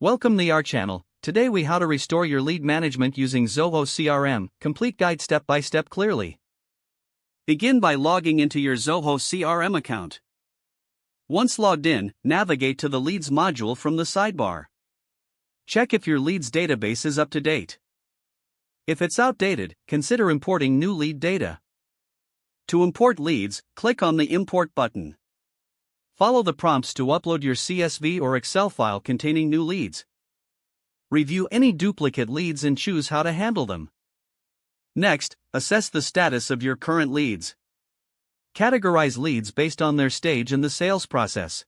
Welcome to our channel. Today we how to restore your lead management using Zoho CRM, complete guide step by step clearly. Begin by logging into your Zoho CRM account. Once logged in, navigate to the Leads module from the sidebar. Check if your leads database is up to date. If it's outdated, consider importing new lead data. To import leads, click on the Import button. Follow the prompts to upload your CSV or Excel file containing new leads. Review any duplicate leads and choose how to handle them. Next, assess the status of your current leads. Categorize leads based on their stage in the sales process.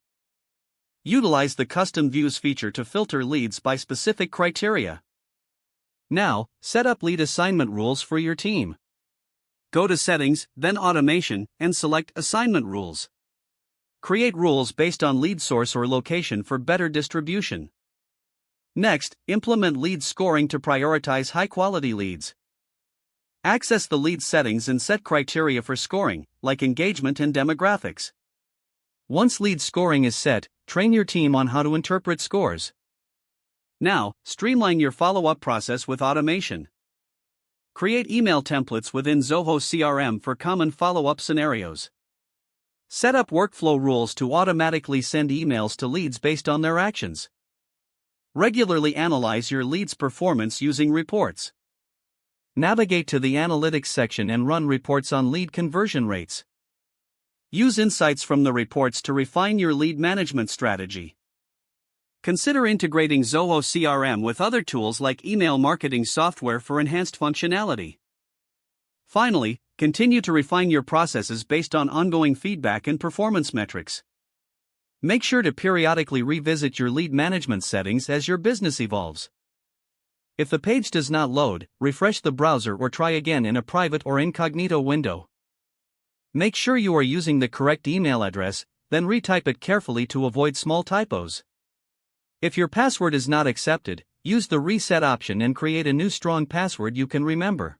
Utilize the Custom Views feature to filter leads by specific criteria. Now, set up lead assignment rules for your team. Go to Settings, then Automation, and select Assignment Rules. Create rules based on lead source or location for better distribution. Next, implement lead scoring to prioritize high-quality leads. Access the lead settings and set criteria for scoring, like engagement and demographics. Once lead scoring is set, train your team on how to interpret scores. Now, streamline your follow-up process with automation. Create email templates within Zoho CRM for common follow-up scenarios. Set up workflow rules to automatically send emails to leads based on their actions. Regularly analyze your leads' performance using reports. Navigate to the Analytics section and run reports on lead conversion rates. Use insights from the reports to refine your lead management strategy. Consider integrating Zoho CRM with other tools like email marketing software for enhanced functionality. Finally, continue to refine your processes based on ongoing feedback and performance metrics. Make sure to periodically revisit your lead management settings as your business evolves. If the page does not load, refresh the browser or try again in a private or incognito window. Make sure you are using the correct email address, then retype it carefully to avoid small typos. If your password is not accepted, use the reset option and create a new strong password you can remember.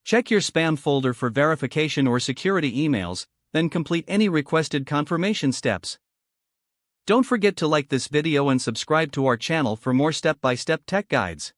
Check your spam folder for verification or security emails, then complete any requested confirmation steps. Don't forget to like this video and subscribe to our channel for more step-by-step tech guides.